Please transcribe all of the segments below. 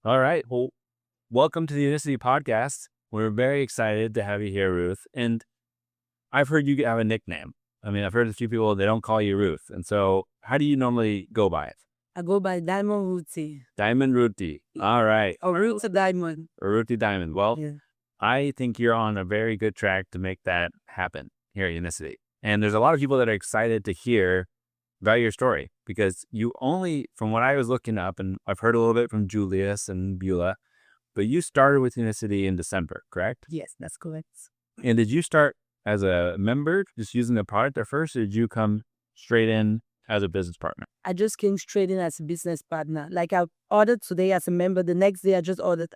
All right. Well, welcome to the Unicity podcast. We're very excited to have you here, Ruth. And I've heard you have a nickname. I mean, I've heard a few people, they don't call you Ruth. And so how do you normally go by it? I go by Diamond Ruthee. Diamond Ruthee. All right. Or Ruth Diamond. Or Ruthie Diamond. Well, Yeah. I think you're on a very good track to make that happen here at Unicity. And there's a lot of people that are excited to hear about your story because you only, from what I was looking up, and I've heard a little bit from Julius and Beulah, but you started with Unicity in December, correct? Yes, that's correct. And did you start as a member, just using the product at first, or did you come straight in as a business partner? I just came straight in as a business partner. Like I ordered today as a member. The next day I just ordered.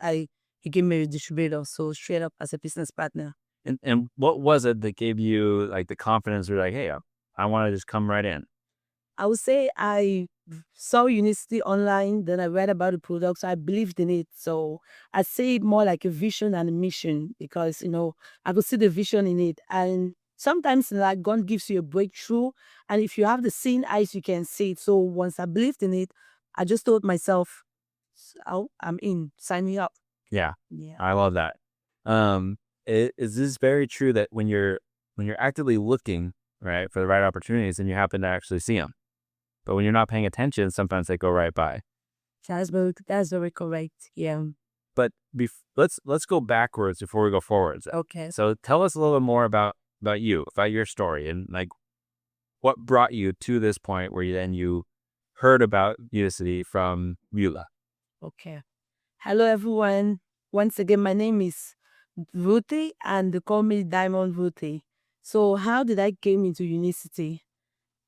He gave me a distributor. So straight up as a business partner. And what was it that gave you like the confidence or like, hey, I want to just come right in? I would say I saw Unicity online, then I read about the product, so I believed in it. So I say it more like a vision and a mission because, I could see the vision in it. And sometimes like God gives you a breakthrough. And if you have the seeing eyes, you can see it. So once I believed in it, I just told myself, oh, I'm in, sign me up. Yeah, Yeah. I love that. Is this very true that when you're actively looking, right, for the right opportunities and you happen to actually see them, but when you're not paying attention, sometimes they go right by. That's very correct. Yeah. But let's go backwards before we go forwards. Okay. So tell us a little bit more about you, about your story, and like what brought you to this point where you heard about Unicity from Beulah. Okay. Hello, everyone. Once again, my name is Ruthie, and they call me Diamond Ruthee. So, how did I came into Unicity?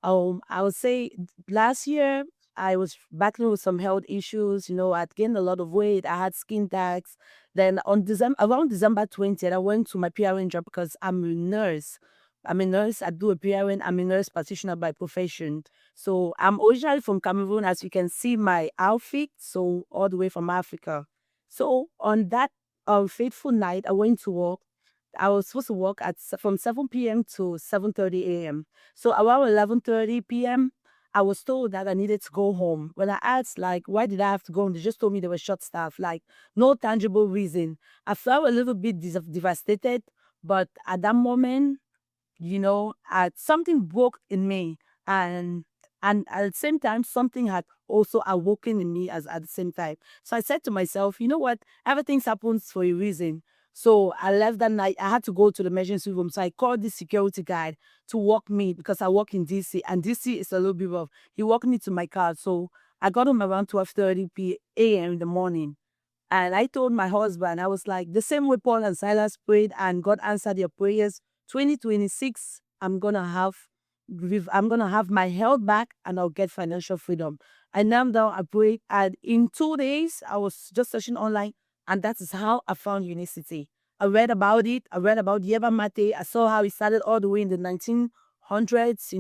I would say last year I was battling with some health issues. I'd gained a lot of weight. I had skin tags. Then around December 20th, I went to my PRN job because I'm a nurse. I'm a nurse. I do a PRN. I'm a nurse practitioner by profession. So I'm originally from Cameroon, as you can see my outfit. So all the way from Africa. So on that fateful night, I went to work. I was supposed to work from 7 p.m. to 7:30 a.m. So around 11:30 p.m., I was told that I needed to go home. When I asked, like, why did I have to go home? They just told me they were short staffed, like, no tangible reason. I felt a little bit devastated, but at that moment, something broke in me, and at the same time, something had also awoken in me as at the same time. So I said to myself, you know what? Everything happens for a reason. So I left that night. I had to go to the emergency room. So I called the security guard to walk me because I work in DC, and DC is a little bit rough. He walked me to my car. So I got home around 12:30 a.m. in the morning. And I told my husband, I was like, the same way Paul and Silas prayed and God answered their prayers, 2026, I'm gonna have my health back and I'll get financial freedom. I knelt down, I prayed, and in 2 days, I was just searching online, and that is how I found Unicity. I read about it, I read about Yerba Mate, I saw how it started all the way in the 1900s,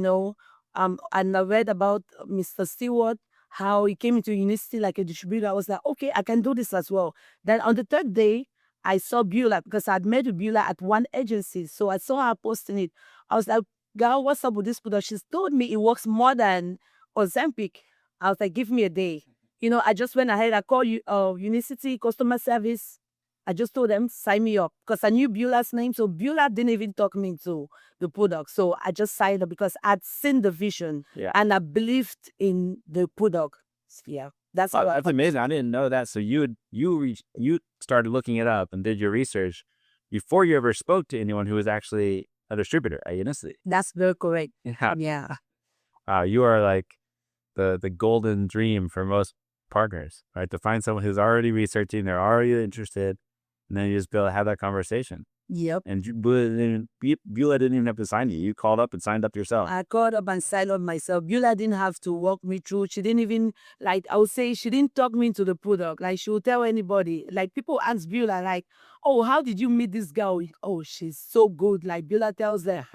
and I read about Mr. Stewart, how he came into Unicity like a distributor. I was like, okay, I can do this as well. Then on the third day, I saw Beulah because I'd met with Beulah at one agency. So I saw her posting it. I was like, girl, what's up with this product? She's told me it works more than Ozempic. I was like, give me a day. I just went ahead. I called you, Unicity customer service. I just told them, sign me up because I knew Beulah's name. So Beulah didn't even talk me into the product. So I just signed up because I'd seen the vision and I believed in the product. Yeah, that's how That's amazing. I didn't know that. So you started looking it up and did your research before you ever spoke to anyone who was actually a distributor at Unicity. That's very correct. Yeah. Yeah. You are like the golden dream for most partners, right? To find someone who's already researching, they're already interested, and then you just be able to have that conversation. Yep. And Beulah didn't even have to sign you. You called up and signed up yourself. I called up and signed up myself. Beulah didn't have to walk me through. She didn't even, I would say, she didn't talk me into the product. Like, she would tell anybody. Like, people ask Beulah, like, oh, how did you meet this girl? Oh, she's so good. Like, Beulah tells them,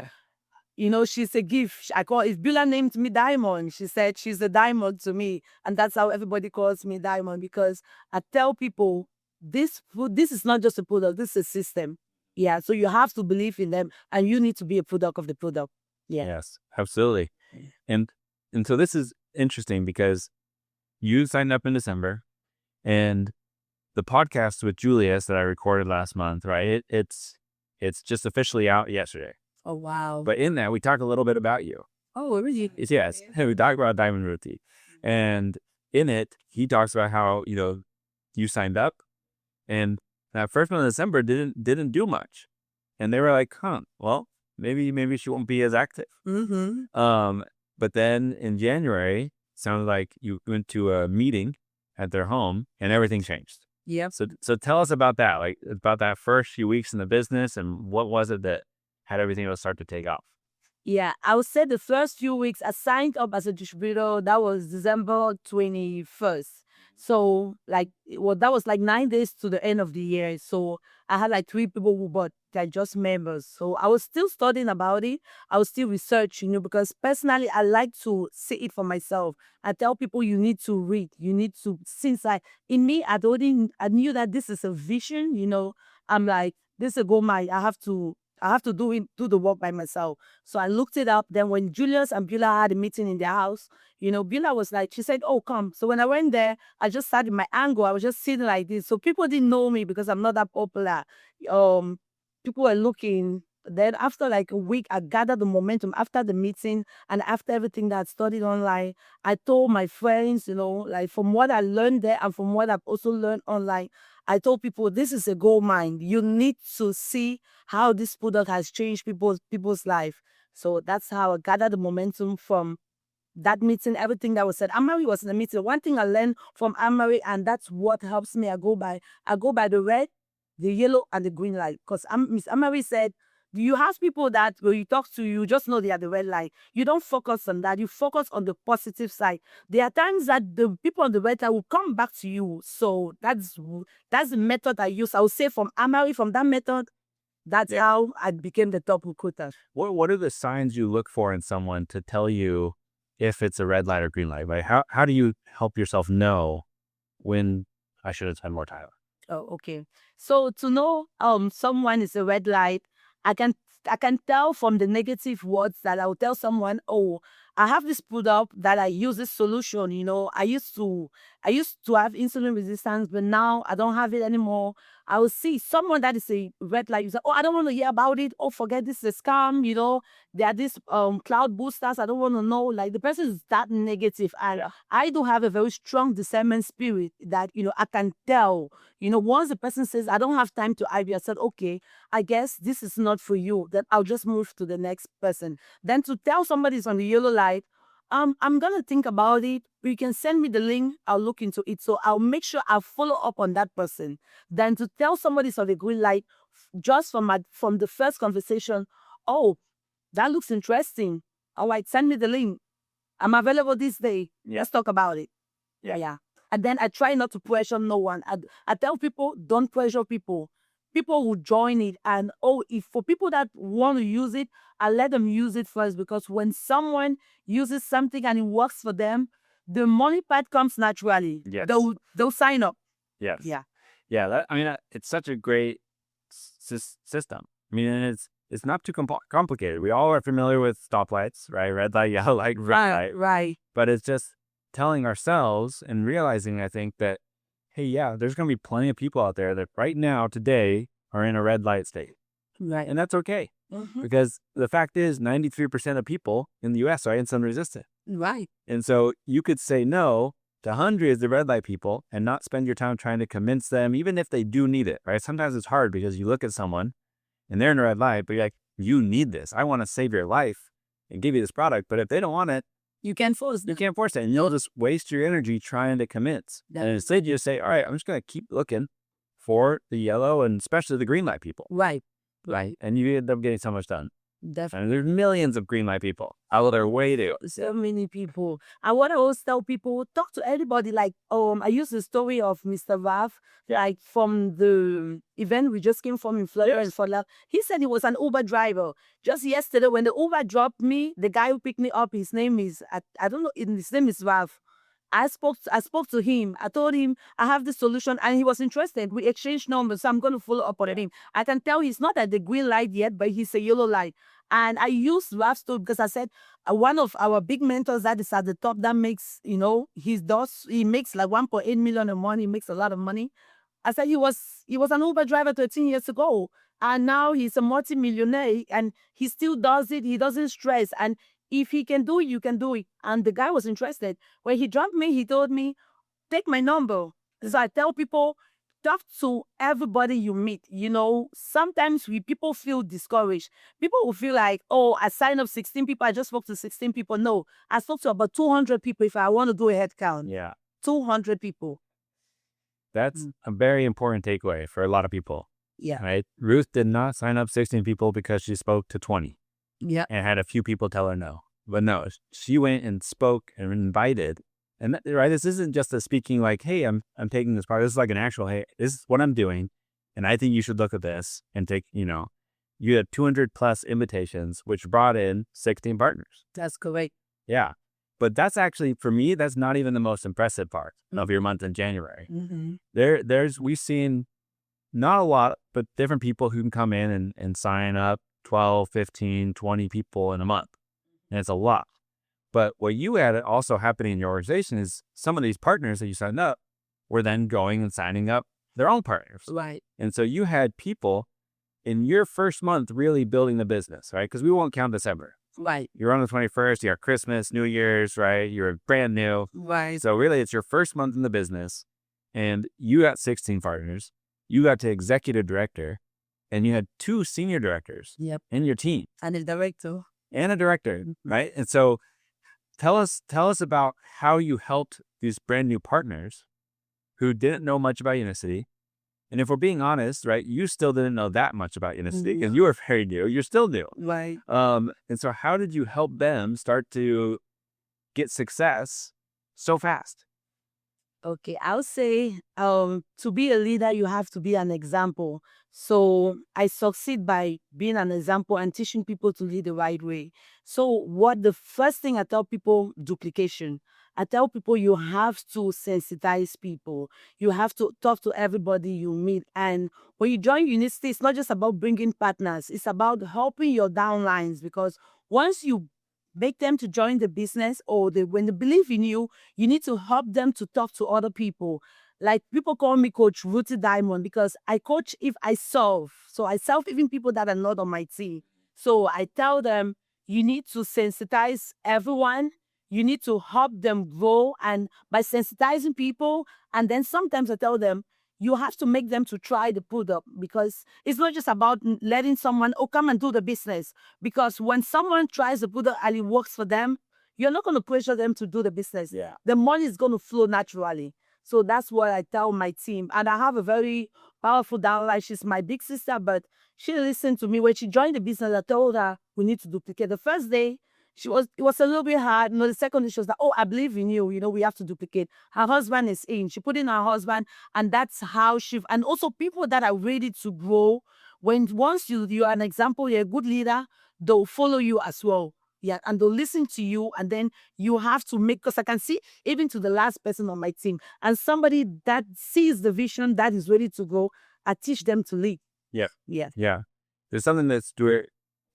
she's a gift. If Beulah named me Diamond, she said she's a diamond to me. And that's how everybody calls me Diamond, because I tell people, this is not just a product, this is a system. Yeah, so you have to believe in them, and you need to be a product of the product. Yeah. Yes, absolutely. And so this is interesting because you signed up in December, and the podcast with Julius that I recorded last month, right? It's just officially out yesterday. Oh, wow. But in that, we talk a little bit about you. Oh, really? Yes, we talk about Diamond Ruthee, and in it, he talks about how you signed up, and that first month of December didn't do much, and they were like, "Huh, well, maybe she won't be as active." Mm-hmm. But then in January, sounded like you went to a meeting at their home, and everything changed. Yep. So tell us about that, like about that first few weeks in the business, and what was it that had everything to start to take off? Yeah, I would say the first few weeks I signed up as a distributor. That was December 21st. So that was like 9 days to the end of the year. So I had like 3 people who bought. They're just members. So I was still studying about it. I was still researching, because personally I like to see it for myself. I tell people you need to read. You need to, since in me, I knew that this is a vision. I'm like, this is a goal mine. I have to do the work by myself. So I looked it up. Then when Julius and Beulah had a meeting in their house, Beulah was like, she said, "Oh, come." So when I went there, I just started my angle. I was just sitting like this. So people didn't know me because I'm not that popular. People were looking. Then after like a week, I gathered the momentum after the meeting and after everything that I studied online. I told my friends, like from what I learned there and from what I've also learned online, I told people this is a gold mine. You need to see how this product has changed people's life. So that's how I gathered the momentum from that meeting, everything that was said. Amari was in the meeting. One thing I learned from Amari, and that's what helps me. I go by the red, the yellow, and the green light. Because Miss Amari said, you have people that when you talk to, you just know they are the red light. You don't focus on that. You focus on the positive side. There are times that the people on the red side will come back to you. So that's the method I use. I would say from Amari, from that method, that's how I became the top recruiter. What are the signs you look for in someone to tell you if it's a red light or green light? Like how do you help yourself know when I should have spent more time? Oh, okay. So to know someone is a red light, I can tell from the negative words that I will tell someone, "Oh, I have this product that I use this solution. I used to have insulin resistance, but now I don't have it anymore." I will see someone that is a red light. You say, "Oh, I don't want to hear about it. Oh, forget this is a scam. There are these cloud boosters. I don't want to know." Like the person is that negative, and I do have a very strong discernment spirit that I can tell. Once the person says, "I don't have time to argue," I said, "Okay, I guess this is not for you." Then I'll just move to the next person. Then to tell somebody is on the yellow light, I'm gonna think about it. You can send me the link. I'll look into it. So I'll make sure I follow up on that person. Then to tell somebody is on the green light, just from the first conversation, "Oh, that looks interesting. All right, send me the link. I'm available this day. Let's talk about it." Yeah. And then I try not to pressure no one. I tell people, don't pressure people. People will join it. And if for people that want to use it, I let them use it first, because when someone uses something and it works for them, the money part comes naturally. Yes. They'll sign up. Yes. Yeah. Yeah. It's such a great system. I mean, and it's not too complicated. We all are familiar with stoplights, right? Red light, yellow light, green light. Right. But it's just telling ourselves and realizing, I think, that, hey, yeah, there's going to be plenty of people out there that right now, today, are in a red light state. Right. And that's okay. Mhm. Because the fact is 93% of people in the US are insulin resistant. Right. And so you could say no to hundreds of red light people and not spend your time trying to convince them, even if they do need it, right? Sometimes it's hard because you look at someone and they're in a red light, but you're like, you need this. I want to save your life and give you this product. But if they don't want it, You can't force you them. can't force it. And you'll just waste your energy trying to convince. And instead you just say, all right, I'm just going to keep looking for the yellow and especially the green light people. Right. Right. And you end up getting so much done. Definitely. And there's millions of green light people out there waiting. So many people. And what I always tell people, talk to anybody. Like, I use the story of Mr. Vav, like from the event we just came from in Florida and Fort Lauderdale. He said he was an Uber driver. Just yesterday, when the Uber dropped me, the guy who picked me up, his name is, I don't know, his name is Vav. I spoke to him. I told him I have the solution, and he was interested. We exchanged numbers, so I'm going to follow up on him. I can tell he's not at the green light yet, but he's a yellow light. And I used Raf's story because I said one of our big mentors that is at the top that makes, he makes like 1.8 million a month. He makes a lot of money. I said he was an Uber driver 13 years ago. And now he's a multi-millionaire and he still does it. He doesn't stress. And if he can do it, you can do it. And the guy was interested. When he dropped me, he told me, take my number. So I tell people, talk to everybody you meet. Sometimes people feel discouraged. People will feel like, oh, I signed up 16 people. I just spoke to 16 people. No, I spoke to about 200 people if I want to do a head count. Yeah. 200 people. That's a very important takeaway for a lot of people. Yeah. Right? Ruth did not sign up 16 people because she spoke to 20. Yeah. And had a few people tell her no. But no, she went and spoke and invited. And right, this isn't just a speaking like, hey, I'm taking this part. This is like an actual, hey, this is what I'm doing. And I think you should look at this and take, you had 200 plus invitations, which brought in 16 partners. That's correct. Yeah. But that's actually, for me, that's not even the most impressive part of your month in January. We've seen not a lot, but different people who can come in and sign up 12, 15, 20 people in a month. And it's a lot. But what you had also happening in your organization is some of these partners that you signed up were then going and signing up their own partners. Right. And so you had people in your first month really building the business, right? Because we won't count December. Right. You're on the 21st, you got Christmas, New Year's, right? You're brand new. Right. So really it's your first month in the business and you got 16 partners. You got to executive director and you had 2 senior directors in your team. And a director. And a director, right? And so tell us about how you helped these brand new partners who didn't know much about Unicity. And if we're being honest, right, you still didn't know that much about Unicity because you were very new. You're still new. Right. And so how did you help them start to get success so fast? Okay, I'll say to be a leader, you have to be an example. So I succeed by being an example and teaching people to lead the right way. So the first thing I tell people, duplication. I tell people you have to sensitize people. You have to talk to everybody you meet. And when you join Unicity, it's not just about bringing partners. It's about helping your downlines because once you make them to join the business or when they believe in you, you need to help them to talk to other people. Like people call me Coach Ruthee Diamond because I coach if I solve. So I solve even people that are not on my team. So I tell them, you need to sensitize everyone. You need to help them grow. And by sensitizing people, and then sometimes I tell them, you have to make them to try the product because it's not just about letting someone, come and do the business. Because when someone tries the product and it works for them, you're not going to pressure them to do the business. Yeah. The money is going to flow naturally. So that's what I tell my team. And I have a very powerful downline. She's my big sister, but she listened to me. When she joined the business, I told her we need to duplicate. The first day, it was a little bit hard. The second day, she was like, oh, I believe in you. We have to duplicate. Her husband is in. She put in her husband, and that's how and also people that are ready to grow. Once you're an example, you're a good leader, they'll follow you as well. Yeah, and they'll listen to you, and then you have to because I can see even to the last person on my team, and somebody that sees the vision that is ready to go, I teach them to lead. Yeah. Yeah. Yeah. There's something that Stuart,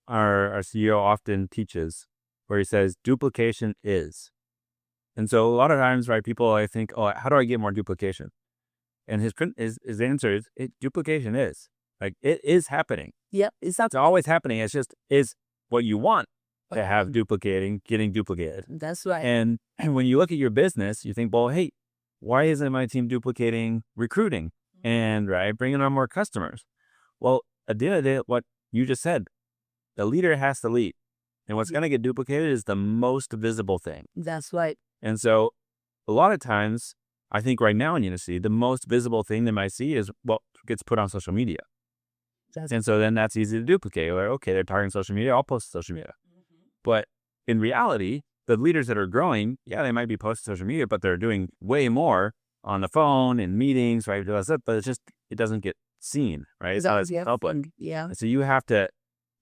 our CEO, often teaches where he says duplication is. And so a lot of times, right, people, I think, oh, how do I get more duplication? And his answer is duplication is. Like it is happening. Yep. It's always happening. It's just is what you want to have getting duplicated. That's right. And when you look at your business, you think, well, hey, why isn't my team duplicating recruiting and bringing on more customers? Well, at the end of the day, what you just said, the leader has to lead. And what's going to get duplicated is the most visible thing. That's right. And so a lot of times, I think right now in Unicity, the most visible thing they might see is what gets put on social media. And so then that's easy to duplicate. Like, okay, they're targeting social media, I'll post social media. But in reality, the leaders that are growing, yeah, they might be posting social media, but they're doing way more on the phone and meetings, right? But it doesn't get seen, right? It's not as public. Yeah. And so you have to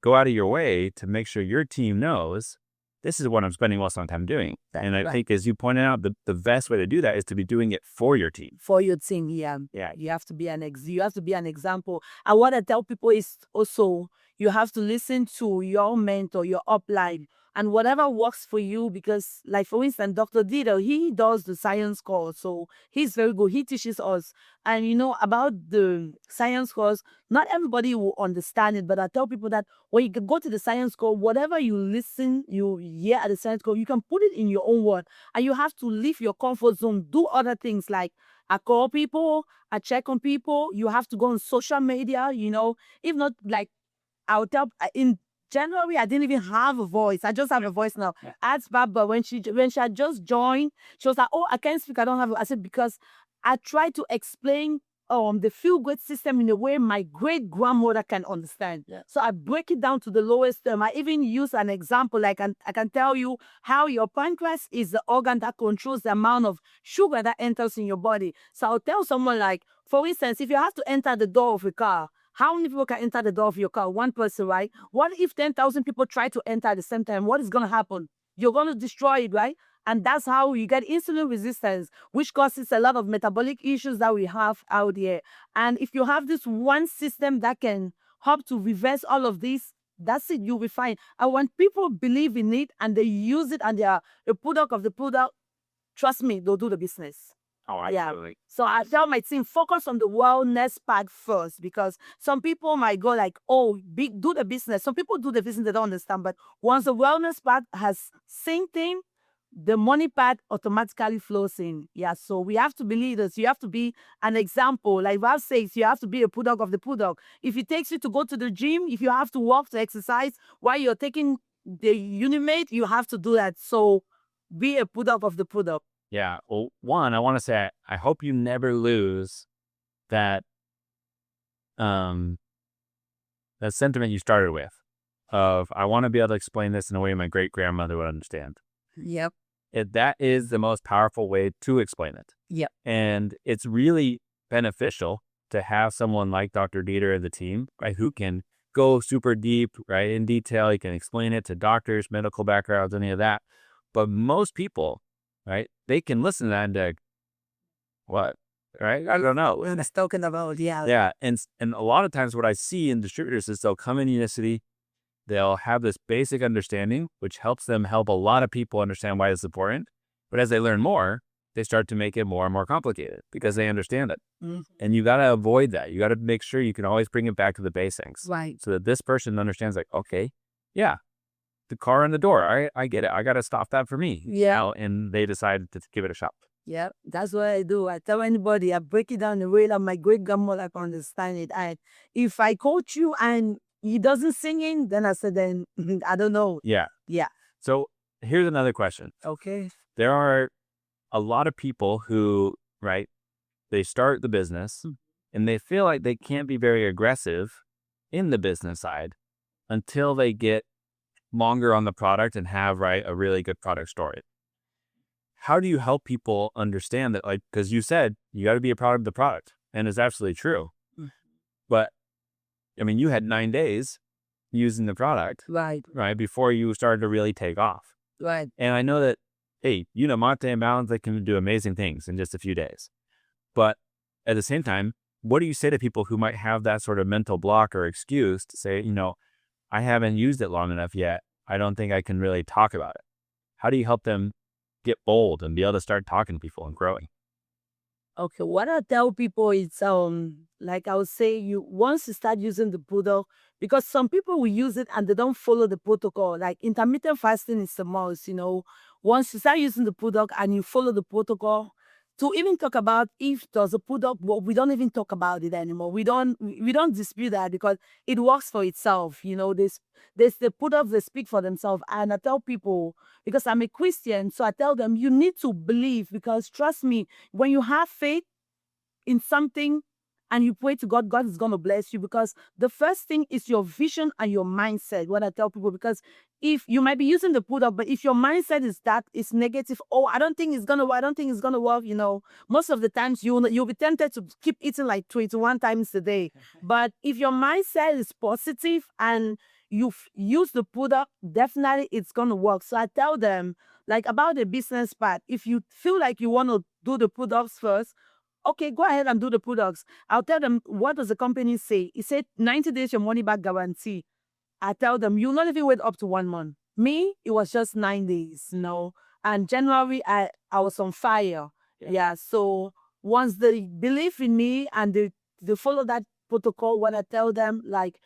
go out of your way to make sure your team knows this is what I'm spending most of my time doing. And I think, as you pointed out, the best way to do that is to be doing it for your team. For your team, yeah. Yeah. You have to be an example. And what I tell people is also you have to listen to your mentor, your upline. and whatever works for you. Because, like, for instance, Dr. Dieter, he does the science course, so he's very good. He teaches us. And about the science course, not everybody will understand it, but I tell people that when you go to the science course, whatever you hear at the science course, you can put it in your own word. And you have to leave your comfort zone, do other things. Like, I call people, I check on people. You have to go on social media, if not, like, I'll tell in January, I didn't even have a voice. I just have a voice now. Ask Baba when she had just joined, she was like, "Oh, I can't speak. I don't have." I said, because I try to explain the feel good system in a way my great grandmother can understand. Yeah. So I break it down to the lowest term. I even use an example. Like, I can tell you how your pancreas is the organ that controls the amount of sugar that enters in your body. So I'll tell someone, like, for instance, if you have to enter the door of a car, how many people can enter the door of your car? One person, right? What if 10,000 people try to enter at the same time? What is going to happen? You're going to destroy it, right? And that's how you get insulin resistance, which causes a lot of metabolic issues that we have out there. And if you have this one system that can help to reverse all of this, that's it, you'll be fine. And when people believe in it and they use it and they are a product of the product, trust me, they'll do the business. Oh, Yeah. absolutely. So I tell my team, focus on the wellness part first, because some people might go like, oh, do the business. Some people do the business, they don't understand. But once the wellness part has synced in, the money part automatically flows in. Yeah. So we have to be leaders. You have to be an example. Like Ralph says, you have to be a product of the product. If it takes you to go to the gym, if you have to walk to exercise while you're taking the Unimate, you have to do that. So be a product of the product. Yeah. Well, one, I want to say, I hope you never lose that, that sentiment you started with of, I want to be able to explain this in a way my great grandmother would understand. Yep. That is the most powerful way to explain it. Yep. And it's really beneficial to have someone like Dr. Dieter and the team, right, who can go super deep, right, in detail. You can explain it to doctors, medical backgrounds, any of that. But most people, right, they can listen to that and like, what, right? I don't know. We're talking about, yeah. Yeah, and a lot of times what I see in distributors is they'll come in Unicity, they'll have this basic understanding, which helps them help a lot of people understand why it's important. But as they learn more, they start to make it more and more complicated because they understand it. Mhm. And you got to avoid that. You got to make sure you can always bring it back to the basics. Right. So that this person understands, like, okay, yeah, the car and the door, I get it. I got to stop that for me. Yeah. And they decided to give it a shot. Yeah, that's what I do. I tell anybody, I break it down the way that my great grandmother can understand it. And if I coach you and he doesn't sing in, then I said, then I don't know. Yeah. Yeah. So here's another question. Okay. There are a lot of people who, right, they start the business and they feel like they can't be very aggressive in the business side until they get longer on the product and have, right, a really good product story. How do you help people understand that? Like, because you said you got to be a product of the product, and it's absolutely true. But I mean, you had 9 days using the product, Right. right, before you started to really take off. Right. And I know that, hey, Monte and Balance, they can do amazing things in just a few days. But at the same time, what do you say to people who might have that sort of mental block or excuse to say, I haven't used it long enough yet. I don't think I can really talk about it. How do you help them get bold and be able to start talking to people and growing? Okay, what I tell people is, like I would say, once you start using the product, because some people will use it and they don't follow the protocol. Like intermittent fasting is a must. Once you start using the product and you follow the protocol, to even talk about if there's a product, well, we don't even talk about it anymore. We don't dispute that because it works for itself. There's the products that speak for themselves. And I tell people, because I'm a Christian, so I tell them, you need to believe, because trust me, when you have faith in something and you pray to God, God is going to bless you, because the first thing is your vision and your mindset. What I tell people, because if you might be using the product, but if your mindset is that it's negative, oh, I don't think it's going to work, I don't think it's going to work, most of the times you'll be tempted to keep eating like 21 times a day. But if your mindset is positive and you use the product, definitely it's going to work. So I tell them, like, about the business part, if you feel like you want to do the products first, okay, go ahead and do the products. I'll tell them, what does the company say? It said 90 days your money back guarantee. I tell them, you'll not even wait up to 1 month. Me, it was just 9 days, And January, I was on fire. Yeah. So once they believe in me and they follow that protocol, when I tell them, like,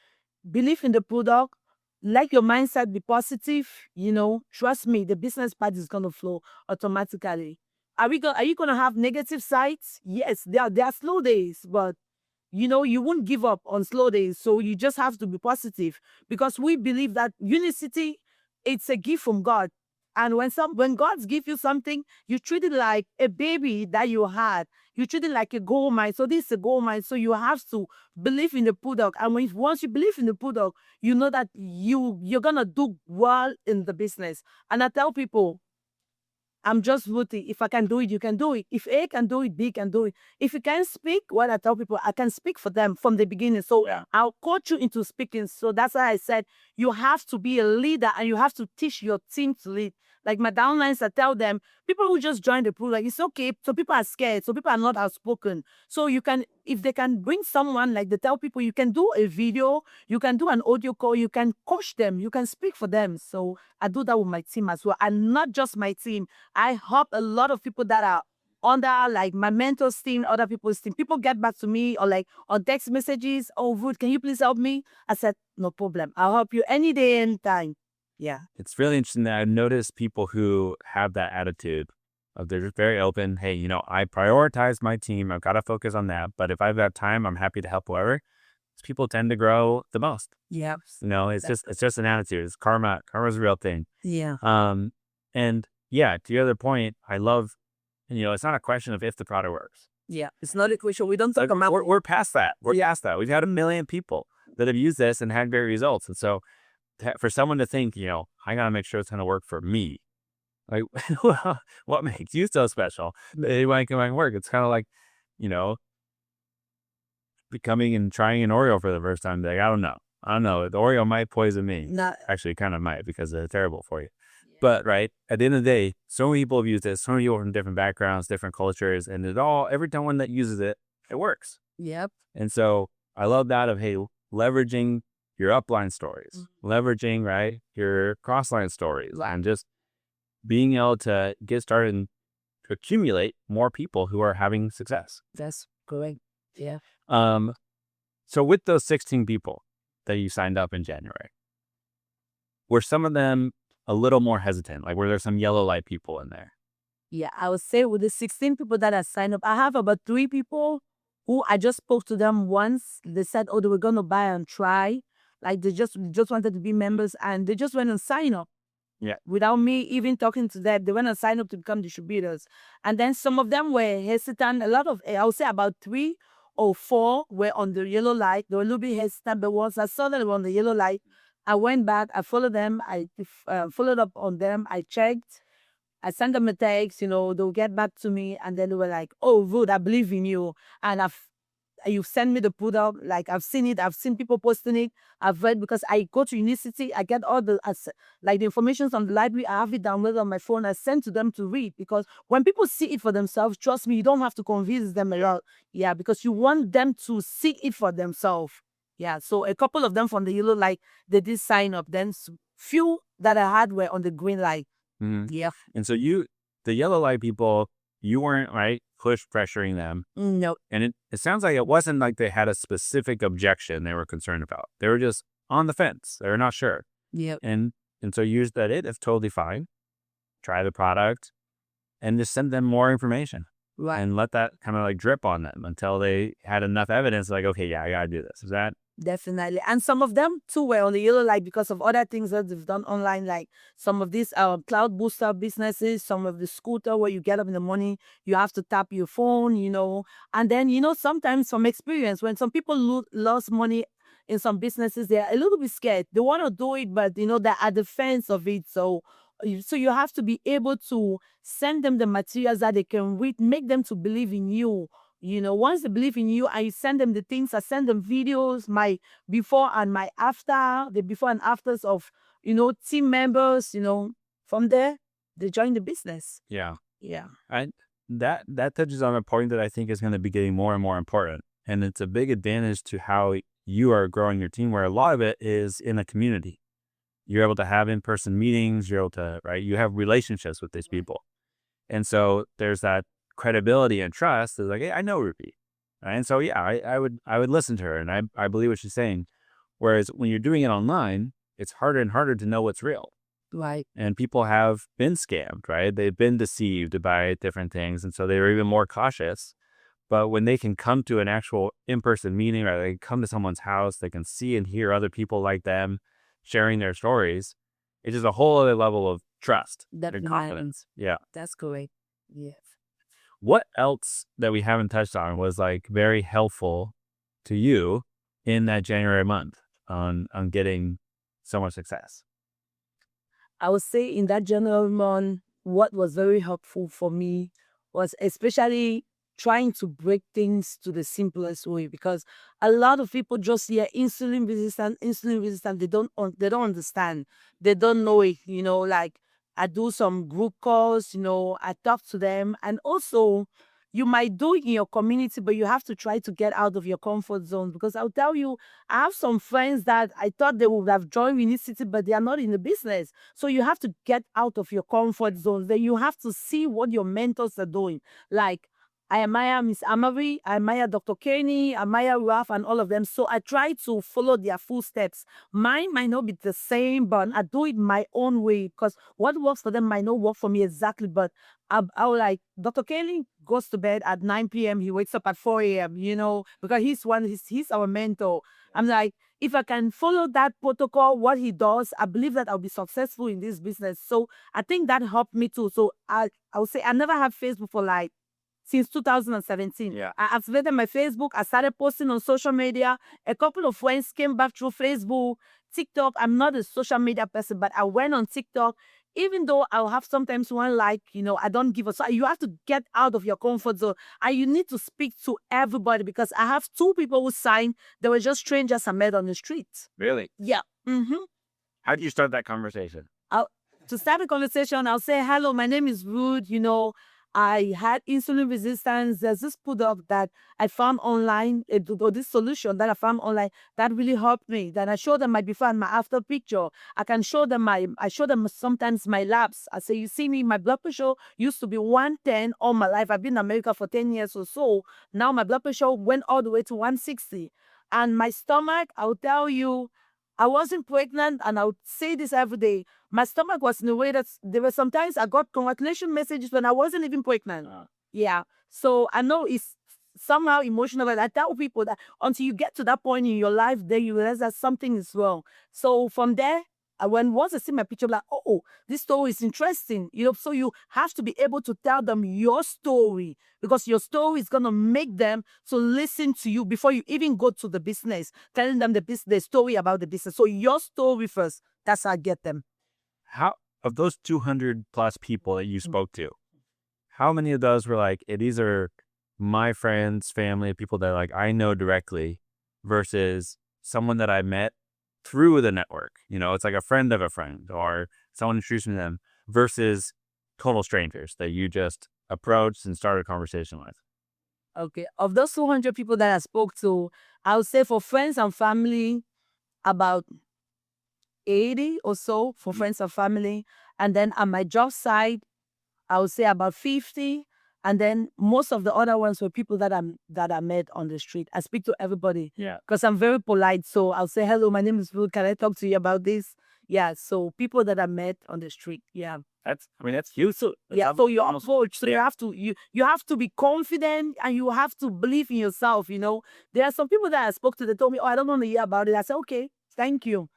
believe in the product, let your mindset be positive, trust me, the business part is going to flow automatically. Are you going to have negative sides? Yes, there are slow days, but you won't give up on slow days. So you just have to be positive, because we believe that Unicity, it's a gift from God. And when God's give you something, you treat it like a baby that you had. You treat it like a gold mine. So this is a gold mine. So you have to believe in the product. And once you believe in the product, you know that you're gonna do well in the business. And I tell people, I'm just Ruthie. If I can do it, you can do it. If A can do it, B can do it. If you can speak, what I tell people, I can speak for them from the beginning. So I'll coach you into speaking. So that's why I said you have to be a leader and you have to teach your team to lead. Like my downlines, I tell them, people who just join the pool, like, it's okay. So people are scared. So people are not outspoken. So you can, if they can bring someone, like they tell people, you can do a video, you can do an audio call, you can coach them, you can speak for them. So I do that with my team as well. And not just my team. I help a lot of people that are under, like, my mentor's team, other people's team. People get back to me or like on text messages, "Oh, Ruth, can you please help me?" I said, no problem. I'll help you any day, anytime. Yeah. It's really interesting that I've noticed people who have that attitude of they're just very open. Hey, I prioritize my team. I've got to focus on that. But if I've got time, I'm happy to help whoever. People tend to grow the most. Yeah. It's just an attitude. It's karma. Karma's a real thing. Yeah. And yeah, to your other point, I love, it's not a question of if the product works. Yeah. It's not a question. We don't talk about. We're past that. We're past that. We've had 1 million people that have used this and had great results. And so for someone to think, I got to make sure it's going to work for me. Like, what makes you so special? It might work. It's kind of like, becoming and trying an Oreo for the first time. Like, I don't know. The Oreo might poison me. Actually, it kind of might, because they're terrible for you. Yeah. But right at the end of the day, so many people have used this. So many people from different backgrounds, different cultures, and every time one that uses it, it works. Yep. And so I love that of, hey, leveraging your upline stories, leveraging your crossline stories, and just being able to get started and to accumulate more people who are having success. That's correct. Yeah. So with those 16 people that you signed up in January, were some of them a little more hesitant? Like, were there some yellow light people in there? Yeah, I would say with the 16 people that I signed up, I have about 3 people who I just spoke to them once. They said, oh, they were going to buy and try. Like, they just wanted to be members, and they just went and signed up. Yeah. Without me even talking to them, they went and signed up to become distributors. And then some of them were hesitant. I would say about 3 or 4 were on the yellow light. They were a little bit hesitant, but once I saw that they were on the yellow light, I went back, I followed them, I followed up on them, I checked, I sent them a text, they'll get back to me, and then they were like, oh, Ruth, I believe in you. And you've sent me the product, like, I've seen it, I've seen people posting it, I've read, because I go to Unicity, I get all the information on the library, I have it downloaded on my phone, I send to them to read, because when people see it for themselves, trust me, you don't have to convince them a lot. Yeah, because you want them to see it for themselves. Yeah, so a couple of them from the yellow light, they did sign up. Then few that I had were on the green light. Mm-hmm. Yeah. And so the yellow light people, you weren't pressuring them. No. And it sounds like it wasn't like they had a specific objection they were concerned about. They were just on the fence. They were not sure. Yeah. And so you used that it's totally fine. Try the product and just send them more information. Right. And let that kind of drip on them until they had enough evidence, like, okay, yeah, I got to do this. Is that? Definitely. And some of them too were on the yellow light because of other things that they've done online, like some of these cloud booster businesses, some of the scooter where you get up in the morning, you have to tap your phone, and then, sometimes from experience, when some people lost money in some businesses, they're a little bit scared. They want to do it, but they're at the fence of it. So you have to be able to send them the materials that they can read, make them to believe in you. Once they believe in you, I send them the things, I send them videos, my before and my after, the before and afters of, team members, from there, they join the business. Yeah. Yeah. And that touches on a point that I think is going to be getting more and more important. And it's a big advantage to how you are growing your team, where a lot of it is in a community. You're able to have in-person meetings. You're able to, right? You have relationships with these people. And so there's that credibility and trust. It's like, hey, I know Ruby. Right? And so, yeah, I would listen to her, and I believe what she's saying. Whereas when you're doing it online, it's harder and harder to know what's real. Right. And people have been scammed, right? They've been deceived by different things. And so they're even more cautious. But when they can come to an actual in-person meeting, or they can come to someone's house, they can see and hear other people like them sharing their stories. It's just a whole other level of trust and confidence. Yeah. That's correct. Yes. What else that we haven't touched on was like very helpful to you in that January month on getting so much success? I would say in that January month, what was very helpful for me was especially trying to break things to the simplest way, because a lot of people just hear insulin resistant, insulin resistant. They don't understand. They don't know it. Like I do some group calls. I talk to them, and also you might do it in your community, but you have to try to get out of your comfort zone, because I'll tell you, I have some friends that I thought they would have joined Unicity, but they are not in the business. So you have to get out of your comfort zone. Then you have to see what your mentors are doing. Like I admire Miss Amari, I admire Dr. Kenny, I admire Ralph, and all of them. So I try to follow their footsteps. Mine might not be the same, but I do it my own way, because what works for them might not work for me exactly. But I'll like, Dr. Kenny goes to bed at 9 p.m. He wakes up at 4 a.m., because he's our mentor. I'm like, if I can follow that protocol, what he does, I believe that I'll be successful in this business. So I think that helped me too. So I would say I never have Facebook for like since 2017. Yeah. I activated my Facebook. I started posting on social media. A couple of friends came back through Facebook, TikTok. I'm not a social media person, but I went on TikTok. Even though I'll have sometimes one like, I don't give a. So you have to get out of your comfort zone, and you need to speak to everybody, because I have two people who signed. They were just strangers I met on the street. Really? Yeah. Mm-hmm. How do you start that conversation? To start a conversation, I'll say, hello, my name is Ruth. I had insulin resistance. There's this product that I found online, or this solution that I found online that really helped me. Then I show them my before and my after picture. I show them sometimes my labs. I say, you see me, my blood pressure used to be 110 all my life. I've been in America for 10 years or so. Now my blood pressure went all the way to 160. And my stomach, I'll tell you, I wasn't pregnant, and I would say this every day. My stomach was in a way that there were sometimes I got congratulation messages when I wasn't even pregnant. Yeah. So I know it's somehow emotional, but I tell people that until you get to that point in your life, then you realize that something is wrong. So from there, once I see my picture, I'm like, oh, this story is interesting. So you have to be able to tell them your story, because your story is gonna make them to listen to you before you even go to the business, telling them the story about the business. So your story first. That's how I get them. How, of those 200 plus people that you spoke to, how many of those were like, these are my friends, family, people that like I know directly, versus someone that I met through the network? It's like a friend of a friend, or someone introduced me to them, versus total strangers that you just approached and started a conversation with. Okay. Of those 200 people that I spoke to, I would say for friends and family, about 80 or so for friends and family. And then on my job site, I would say about 50. And then most of the other ones were people that I met on the street. I speak to everybody. Yeah. Because I'm very polite. So I'll say, hello, my name is Ruth. Can I talk to you about this? Yeah. So people that I met on the street. Yeah. That's huge. So so your approach. So you have to be confident, and you have to believe in yourself. There are some people that I spoke to, they told me, oh, I don't want to hear about it. I said, okay, thank you.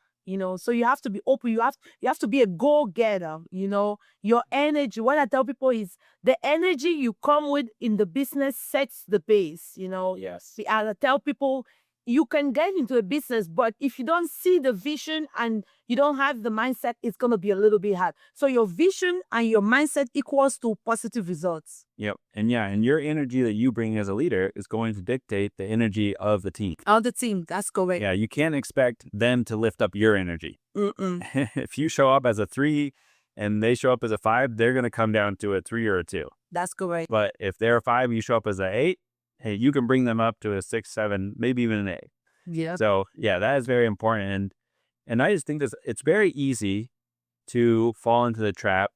So you have to be open. You have to be a go-getter. Your energy. What I tell people is the energy you come with in the business sets the pace. Yes. I tell people, you can get into a business, but if you don't see the vision and you don't have the mindset, it's going to be a little bit hard. So your vision and your mindset equals to positive results. Yep. And your energy that you bring as a leader is going to dictate the energy of the team. Of the team, that's correct. Yeah, you can't expect them to lift up your energy. If you show up as a 3 and they show up as a 5, they're going to come down to a 3 or a 2. That's correct. But if they're a 5 and you show up as an 8, hey, you can bring them up to a 6, 7, maybe even an 8. Yeah. So yeah, that is very important. And And I just think it's very easy to fall into the trap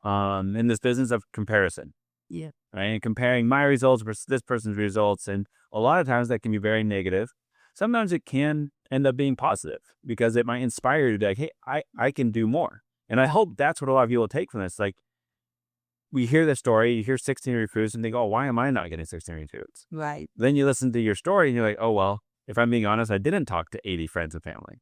in this business of comparison. Yeah. Right? And comparing my results versus this person's results. And a lot of times that can be very negative. Sometimes it can end up being positive because it might inspire you to be like, hey, I can do more. And I hope that's what a lot of people take from this. Like, we hear the story, you hear 16 recruits and think, oh, why am I not getting 16 recruits? Right. Then you listen to your story and you're like, oh, well, if I'm being honest, I didn't talk to 80 friends and family.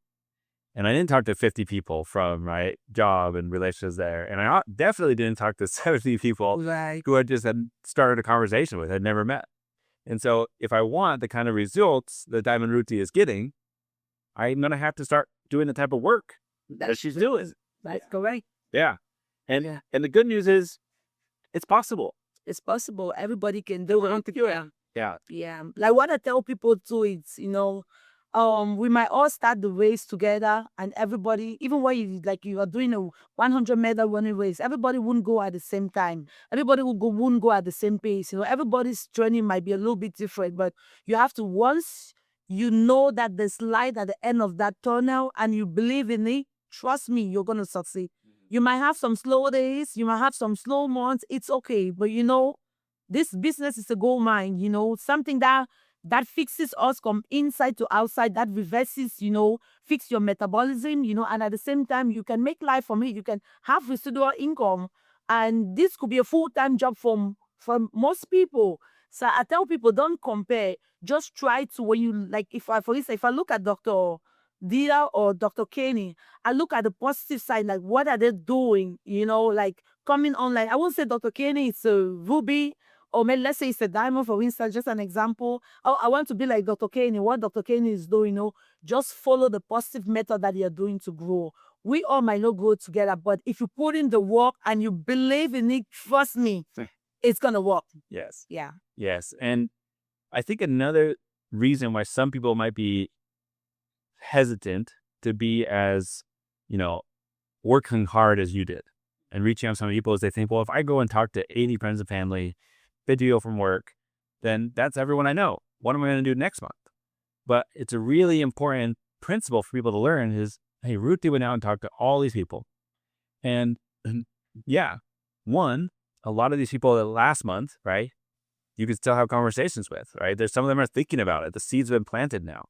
And I didn't talk to 50 people from my job and relationships there. And I definitely didn't talk to 70 people Right. who I just had started a conversation with, had never met. And so if I want the kind of results that Diamond Ruthee is getting, I'm going to have to start doing the type of work that she's doing. That's correct. Yeah. And Yeah. and the good news is it's possible. It's possible. Everybody can do it. Yeah. Yeah. Like what I tell people too is, we might all start the race together and everybody, even when you are doing a 100-meter running race, everybody wouldn't go at the same time. Everybody wouldn't go at the same pace. Everybody's journey might be a little bit different, but you have to, once you know that there's light at the end of that tunnel and you believe in it, trust me, you're going to succeed. You might have some slow days, you might have some slow months. It's okay. But this business is a gold mine, something that fixes us from inside to outside, that reverses, fix your metabolism, and at the same time, you can make life from it. You can have residual income. And this could be a full-time job for most people. So I tell people, don't compare. Just try to, when you, for instance, if I look at Dr. Dita or Dr. Kenny, I look at the positive side, like what are they doing, like coming online. I won't say Dr. Kenny is a ruby, or maybe let's say it's a diamond, for instance, just an example. Oh, I want to be like Dr. Kenny. What Dr. Kenny is doing, just follow the positive method that you're doing to grow. We all might not grow together, but if you put in the work and you believe in it, trust me, it's going to work. Yes. Yeah. Yes. And I think another reason why some people might be hesitant to be as, working hard as you did and reaching out to some people is they think, well, if I go and talk to 80 friends and family, video from work, then that's everyone I know. What am I going to do next month? But it's a really important principle for people to learn is, hey, Ruthee went out and talked to all these people. And yeah, a lot of these people that last month, right, you can still have conversations with, right? There's some of them are thinking about it. The seeds have been planted now.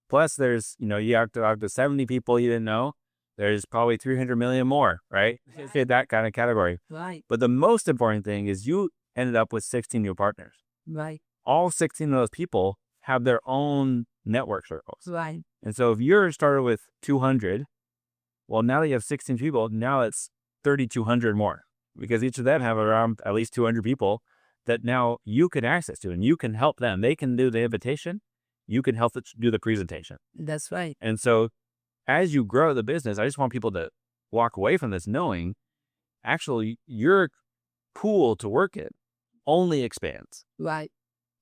Plus there's, you have to talk to 70 people you didn't know. There's probably 300 million more, right? Fit that kind of category. Right. But the most important thing is you ended up with 16 new partners. Right. All 16 of those people have their own network circles. Right. And so if you're started with 200, well, now that you have 16 people, now it's 3,200 more because each of them have around at least 200 people that now you can access to and you can help them. They can do the invitation. You can help do the presentation. That's right. And so as you grow the business, I just want people to walk away from this knowing actually your pool to work in only expands. Right.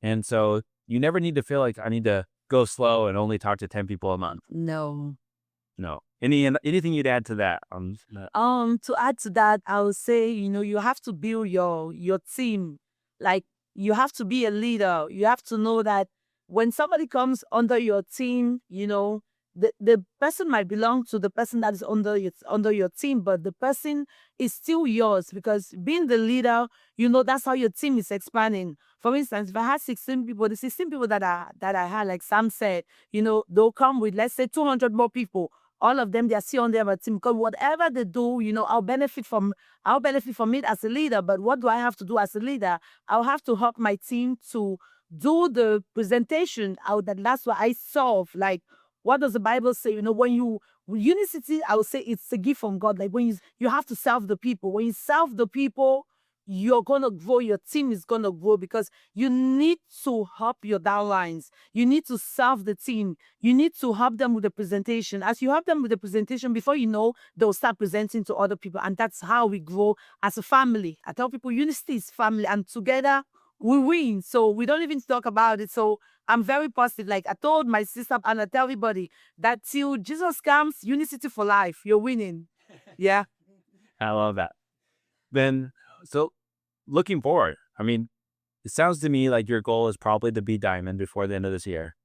And so you never need to feel like I need to go slow and only talk to 10 people a month. No. Anything you'd add to that? To add to that, I would say, you have to build your team. Like, you have to be a leader. You have to know that when somebody comes under your team, the person might belong to the person that is under your team, but the person is still yours because being the leader, that's how your team is expanding. For instance, if I had 16 people, the 16 people that I had, like Sam said, they'll come with, let's say, 200 more people. All of them, they are still under my team because whatever they do, I'll benefit from it as a leader. But what do I have to do as a leader? I'll have to help my team to do the presentation out. That's what I solve. Like, what does the Bible say? When Unicity, I would say it's a gift from God. Like when you have to serve the people. When you serve the people, you're going to grow. Your team is going to grow because you need to help your downlines. You need to serve the team. You need to help them with the presentation. As you help them with the presentation, before you know, they'll start presenting to other people. And that's how we grow as a family. I tell people Unicity is family and together we win. So we don't even talk about it. So I'm very positive. Like I told my sister and I tell everybody that till Jesus comes, Unicity for life. You're winning. Yeah. I love that. Then, so looking forward, it sounds to me like your goal is probably to be diamond before the end of this year.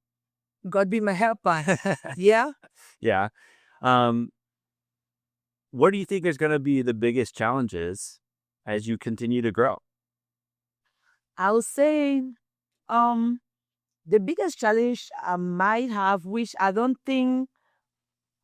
God be my helper. Yeah. Yeah. Um, what do you think is going to be the biggest challenges as you continue to grow? I would say, the biggest challenge I might have, which I don't think,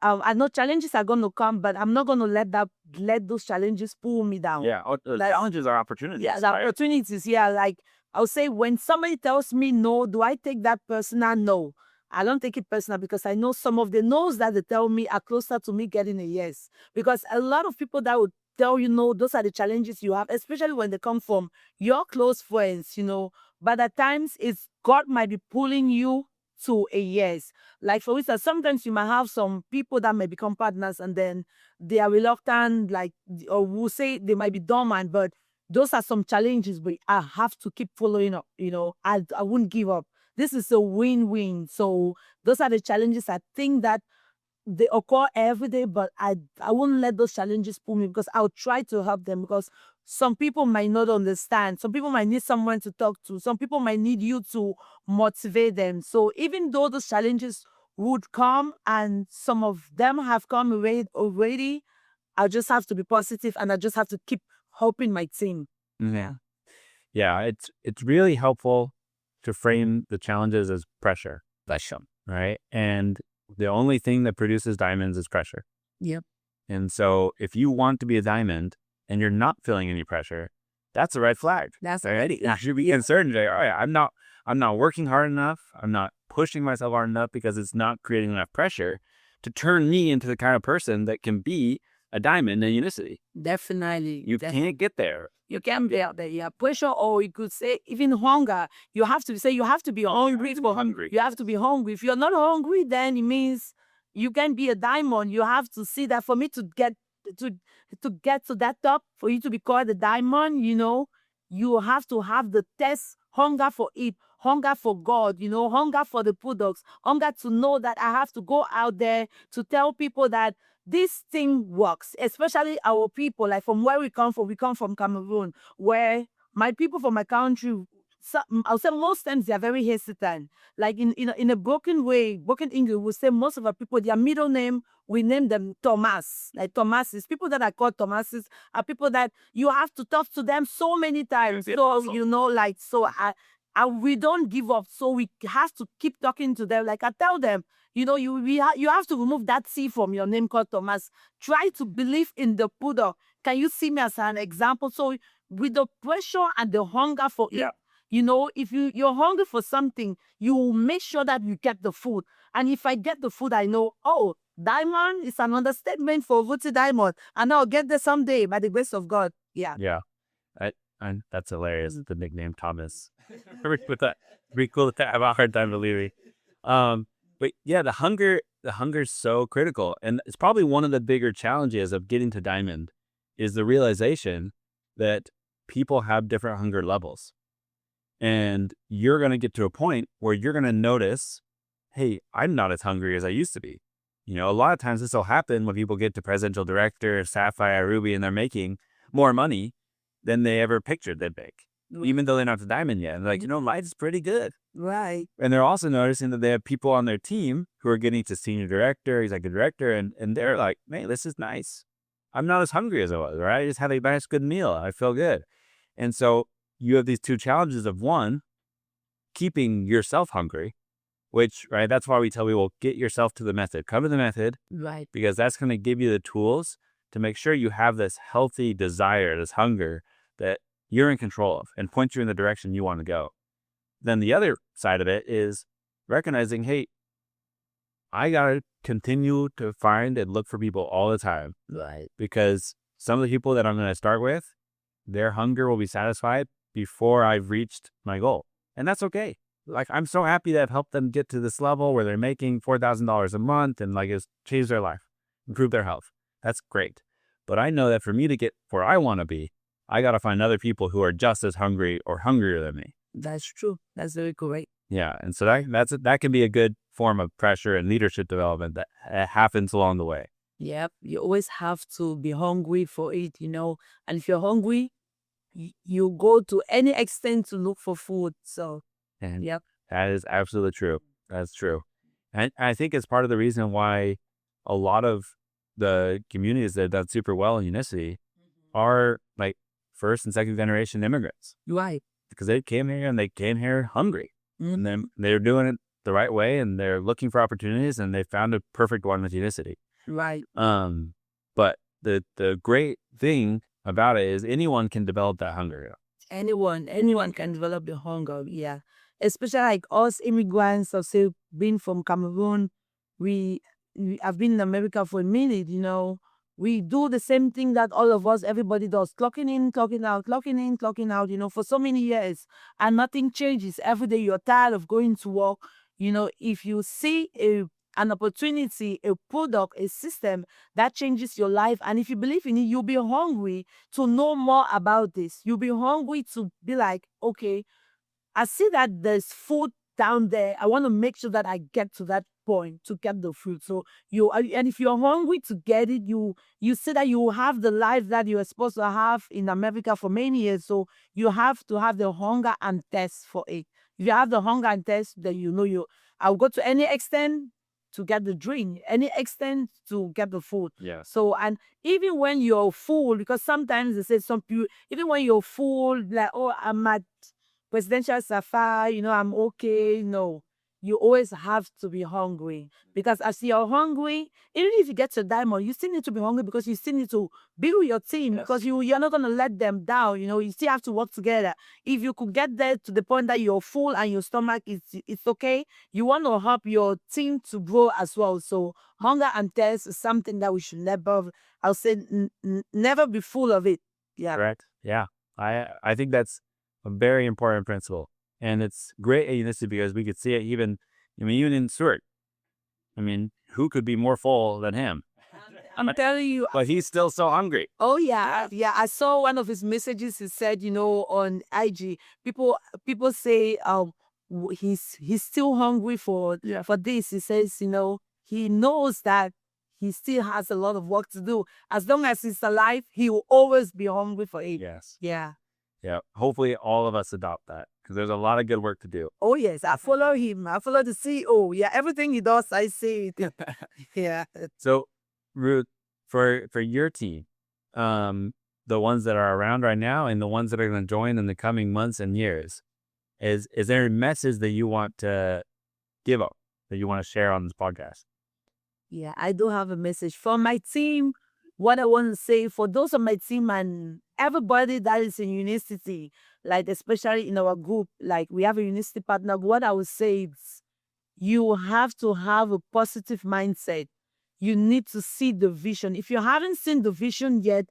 I know challenges are going to come, but I'm not going to let those challenges pull me down. Yeah, Like, challenges are opportunities. Yeah, the opportunities. Yeah, like I would say, when somebody tells me no, do I take that personal? No, I don't take it personal, because I know some of the no's that they tell me are closer to me getting a yes. Because a lot of people that would tell you no, those are the challenges you have, especially when they come from your close friends. But at times it's God might be pulling you to a yes. Like, for instance, sometimes you might have some people that may become partners, and then they are reluctant, like, or we'll say they might be dormant, but those are some challenges, but I have to keep following up. I wouldn't give up. This is a win-win. So those are the challenges I think that they occur every day, but I won't let those challenges pull me, because I'll try to help them, because some people might not understand. Some people might need someone to talk to. Some people might need you to motivate them. So even though those challenges would come, and some of them have come already, I just have to be positive, and I just have to keep helping my team. Yeah. Yeah, it's really helpful to frame the challenges as pressure. Right? And the only thing that produces diamonds is pressure. Yep. And so if you want to be a diamond and you're not feeling any pressure, that's a red flag. That's right. You should be concerned today. All right, I'm not working hard enough. I'm not pushing myself hard enough, because it's not creating enough pressure to turn me into the kind of person that can be a diamond in Unicity. Definitely. You can't get there. You can be out there. Yeah, pressure, or you could say even hunger. You have to be hungry for Hungry. You have to be hungry. If you're not hungry, then it means you can be a diamond. You have to see that for me to get to that top, for you to be called a diamond, you have to have the test, hunger for it, hunger for God, hunger for the products, hunger to know that I have to go out there to tell people that this thing works, especially our people, like from where we come from. We come from Cameroon, where my people from my country, I'll say most times they are very hesitant. Like in a broken way, broken English, we say most of our people, their middle name, we name them Thomas. Like Thomases. People that are called Thomases are people that you have to talk to them so many times. So, we don't give up. So we have to keep talking to them. Like I tell them, you have to remove that C from your name called Thomas. Try to believe in the product. Can you see me as an example? So with the pressure and the hunger for it, if you're hungry for something, you will make sure that you get the food. And if I get the food, I know, oh, diamond is an understatement for Ruthie Diamond. And I'll get there someday by the grace of God. Yeah. Yeah. And that's hilarious. The nickname Thomas. With that, pretty cool to have a hard time believing. But yeah, the hunger is so critical, and it's probably one of the bigger challenges of getting to diamond is the realization that people have different hunger levels, and you're going to get to a point where you're going to notice, hey, I'm not as hungry as I used to be. A lot of times this will happen when people get to presidential director, sapphire, ruby, and they're making more money than they ever pictured they'd make, even though they're not the diamond yet. And like, mine's pretty good. Right. And they're also noticing that they have people on their team who are getting to senior director, executive director, and they're like, man, this is nice. I'm not as hungry as I was, right? I just had a nice, good meal. I feel good. And so you have these two challenges of one, keeping yourself hungry, which, right, that's why we tell people, get yourself to the method. Come to the method. Right. Because that's going to give you the tools to make sure you have this healthy desire, this hunger that you're in control of and point you in the direction you want to go. Then the other side of it is recognizing, hey, I got to continue to find and look for people all the time. Right. Because some of the people that I'm going to start with, their hunger will be satisfied before I've reached my goal. And that's okay. Like, I'm so happy that I've helped them get to this level where they're making $4,000 a month and like it's changed their life, improved their health. That's great. But I know that for me to get where I want to be, I got to find other people who are just as hungry or hungrier than me. That's true. That's very correct. Yeah. And so that can be a good form of pressure and leadership development that happens along the way. Yep. You always have to be hungry for it, And if you're hungry, you go to any extent to look for food. So, And yep. that is absolutely true. That's true. And I think it's part of the reason why a lot of the communities that done super well in Unicity are like first and second generation immigrants. Right. Because they came here and they came here hungry. And then they're doing it the right way and they're looking for opportunities and they found a perfect one with Unicity. Right. But the great thing about it is anyone can develop that hunger. Anyone can develop the hunger, yeah. Especially like us immigrants, or say being from Cameroon, we have been in America for a minute, We do the same thing that all of us, everybody does, clocking in, clocking out, clocking in, clocking out, for so many years. And nothing changes. Every day you're tired of going to work. If you see an opportunity, a product, a system that changes your life, and if you believe in it, you'll be hungry to know more about this. You'll be hungry to be like, okay, I see that there's food down there. I want to make sure that I get to that point to get the fruit. So and if you're hungry to get it, you see that you have the life that you are supposed to have in America for many years. So you have to have the hunger and thirst for it. If you have the hunger and thirst, then I'll go to any extent to get the drink, any extent to get the food. Yeah. So, and even when you're full, because sometimes they say some people, even when you're full, like, oh, I'm at presidential safari, I'm okay. No, you always have to be hungry, because as you're hungry, even if you get your diamond, you still need to be hungry because you still need to build your team. Yes. Because you're not going to let them down. You still have to work together. If you could get there to the point that you're full and your stomach it's okay, you want to help your team to grow as well. So hunger and thirst is something that we should never, I'll say, never be full of it. Yeah. Correct. Yeah. I think that's a very important principle. And it's great at Unicity because we could see it even in Stuart. Who could be more full than him? I'm telling you. But he's still so hungry. Oh, yeah. Yeah. I saw one of his messages. He said, on IG, people say he's still hungry for this. He says, he knows that he still has a lot of work to do. As long as he's alive, he will always be hungry for it. Yes. Yeah. Yeah. Hopefully all of us adopt that because there's a lot of good work to do. Oh, yes. I follow him. I follow the CEO. Yeah. Everything he does, I see it. Yeah. So, Ruth, for your team, the ones that are around right now and the ones that are going to join in the coming months and years, is there a message that you want to give up, that you want to share on this podcast? Yeah, I do have a message for my team. What I want to say for those of my team and everybody that is in Unicity, like especially in our group, like we have a Unicity partner, what I would say is you have to have a positive mindset. You need to see the vision. If you haven't seen the vision yet,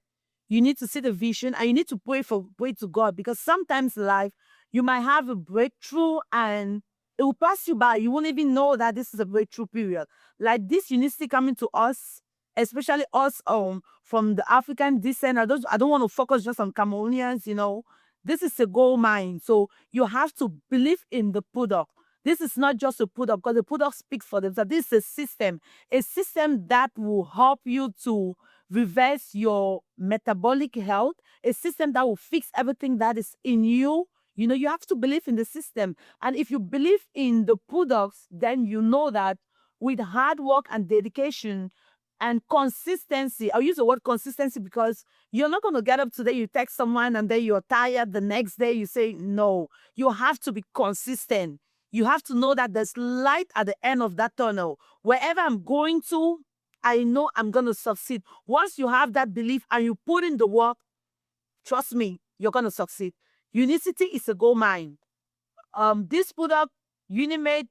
you need to see the vision and you need to pray to God, because sometimes in life you might have a breakthrough and it will pass you by. You won't even know that this is a breakthrough period. Like this Unicity coming to us, especially us from the African descent. I don't want to focus just on Cameroonians, This is a gold mine. So you have to believe in the product. This is not just a product, because the product speaks for themselves. This is a system that will help you to reverse your metabolic health, a system that will fix everything that is in you. You have to believe in the system. And if you believe in the products, then you know that with hard work and dedication and consistency, I'll use the word consistency because you're not going to get up today, you text someone and then you're tired. The next day you say, no, you have to be consistent. You have to know that there's light at the end of that tunnel. Wherever I'm going to, I know I'm going to succeed. Once you have that belief and you put in the work, trust me, you're going to succeed. Unicity is a gold mine. This product, Unimate,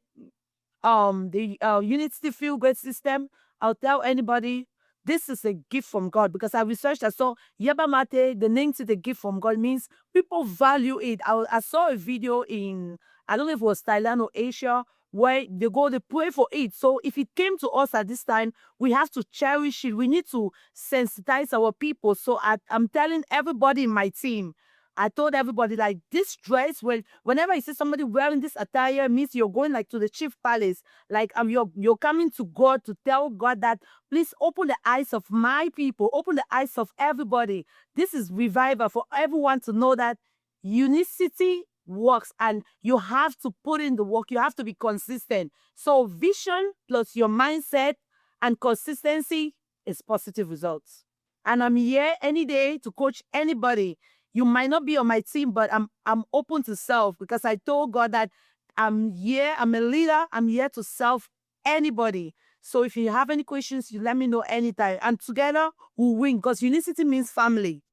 the Unicity Feel Great System, I'll tell anybody, this is a gift from God, because I researched, I saw Yerba Mate, the name to the gift from God means people value it. I saw a video in, I don't know if it was Thailand or Asia, where they pray for it. So if it came to us at this time, we have to cherish it. We need to sensitize our people. So I'm telling everybody in my team, I told everybody, like, this dress, whenever I see somebody wearing this attire, means you're going like to the chief palace. Like you're coming to God to tell God that, please open the eyes of my people, open the eyes of everybody. This is revival for everyone to know that Unicity works, and you have to put in the work. You have to be consistent. So vision plus your mindset And consistency is positive results. And I'm here any day to coach anybody. You might not be on my team, but I'm open to serve, because I told God that I'm here, I'm a leader, I'm here to serve anybody. So if you have any questions, you let me know anytime. And together we'll win, because Unicity means family.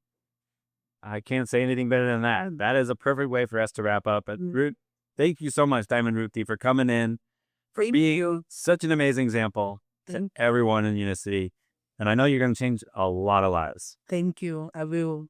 I can't say anything better than that. That is a perfect way for us to wrap up. But Ruth, thank you so much, Diamond Ruthee, for coming in, for being such an amazing example to everyone in Unicity. And I know you're going to change a lot of lives. Thank you. I will.